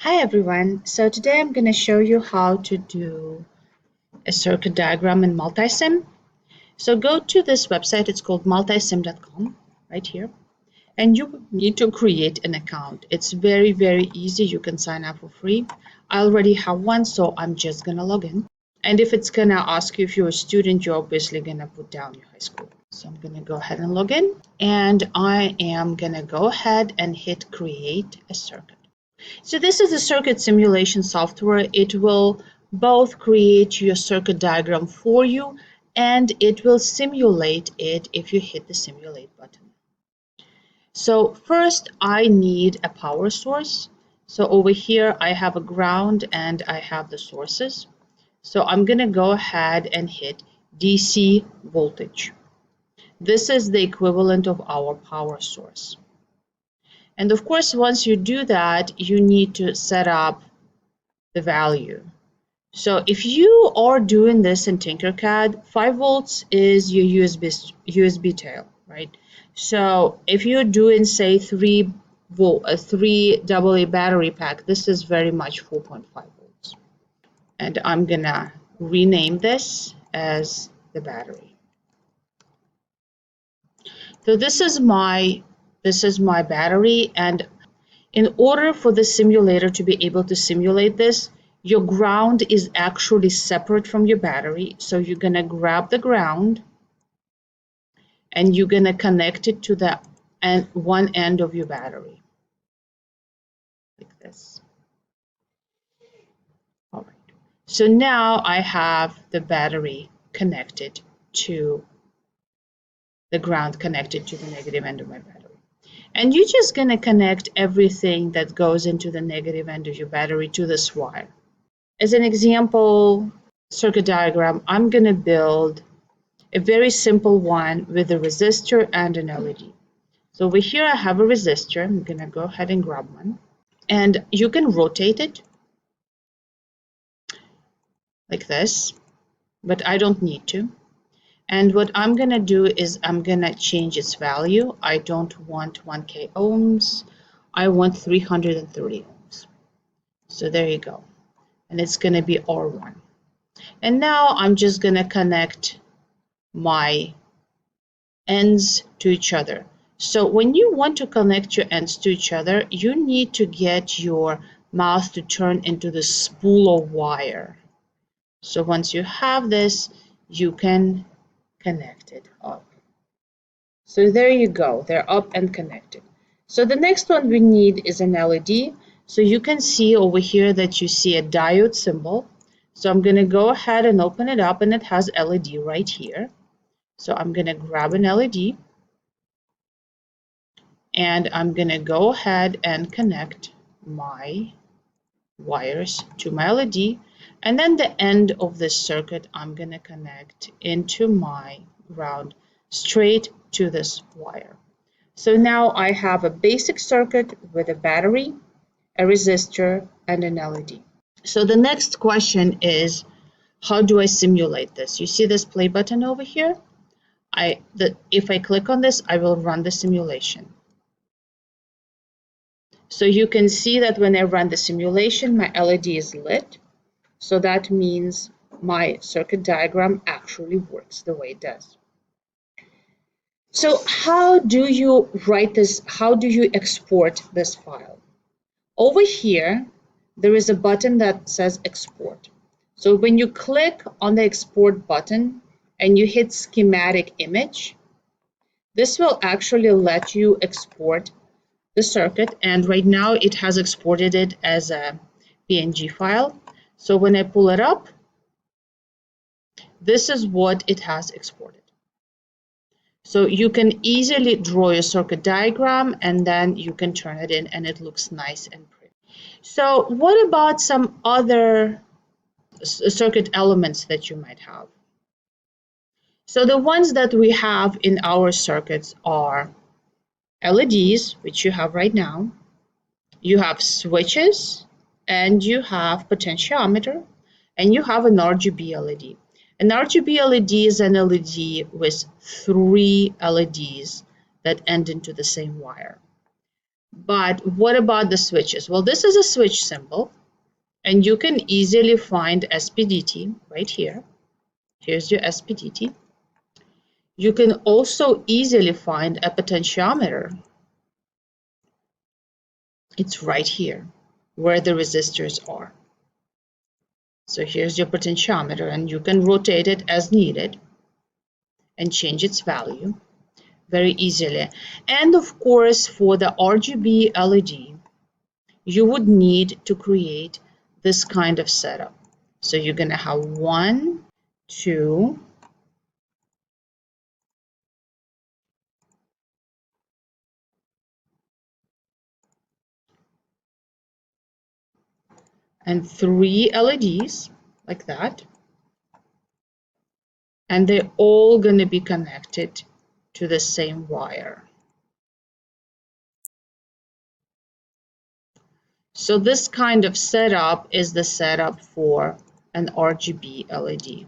Hi everyone, so today I'm going to show you how to do a circuit diagram in Multisim. So go to this website, it's called multisim.com right here, and you need to create an account. It's very easy, you can sign up for free. I already have one, so I'm just going to log in. And if it's going to ask you if you're a student, you're obviously going to put down your high school. So I'm going to go ahead and log in, and I am going to go ahead and hit create a circuit. So this is a circuit simulation software. It will both create your circuit diagram for you and it will simulate it if you hit the simulate button. So first I need a power source. So over here I have a ground and I have the sources. So I'm going to go ahead and hit DC voltage. This is the equivalent of our power source. And of course, once you do that, you need to set up the value. So if you are doing this in Tinkercad, 5 volts is your USB tail, right? So if you're doing, say, 3 volt, a 3 AA battery pack, this is very much 4.5 volts. And I'm gonna rename this as the battery. So this is my battery, and in order for the simulator to be able to simulate this, your ground is actually separate from your battery. So you're going to grab the ground and you're going to connect it to the one end of your battery, like this. All right. So now I have the battery connected to the ground, connected to the negative end of my battery. And you're just going to connect everything that goes into the negative end of your battery to this wire. As an example circuit diagram, I'm going to build a very simple one with a resistor and an LED. So over here I have a resistor. I'm going to go ahead and grab one. And you can rotate it like this, but I don't need to. And what I'm going to do is I'm going to change its value. I don't want 1K ohms. I want 330 ohms. So there you go. And it's going to be R1. And now I'm just going to connect my ends to each other. So when you want to connect your ends to each other, you need to get your mouse to turn into the spool of wire. So once you have this, you can connect it up. So there you go, they're up and connected. So the next one we need is an LED. So you can see over here that you see a diode symbol. So I'm going to go ahead and open it up, and it has LED right here. So I'm going to grab an LED and I'm going to go ahead and connect my wires to my LED, and then the end of this circuit I'm going to connect into my ground straight to this wire. So now I have a basic circuit with a battery, a resistor, and an LED. So the next question is, how do I simulate this? You see this play button over here? If I click on this, I will run the simulation. So you can see that when I run the simulation, my LED is lit. So that means my circuit diagram actually works the way it does. So how do you write this? How do you export this file? Over here, there is a button that says export. So when you click on the export button and you hit schematic image, this will actually let you export the circuit, and right now it has exported it as a PNG file. So when I pull it up, this is what it has exported. So you can easily draw a circuit diagram and then you can turn it in and it looks nice and pretty. So what about some other circuit elements that you might have? So the ones that we have in our circuits are LEDs, which you have right now. You have switches, and you have potentiometer, and you have an RGB LED. An RGB LED is an LED with 3 LEDs that end into the same wire. But what about the switches? Well, this is a switch symbol, and you can easily find SPDT right here. Here's your SPDT. You can also easily find a potentiometer. It's right here where the resistors are. So here's your potentiometer, and you can rotate it as needed and change its value very easily. And of course, for the RGB LED, you would need to create this kind of setup. So you're going to have 1, 2, and 3 LEDs like that. And they're all going to be connected to the same wire. So this kind of setup is the setup for an RGB LED.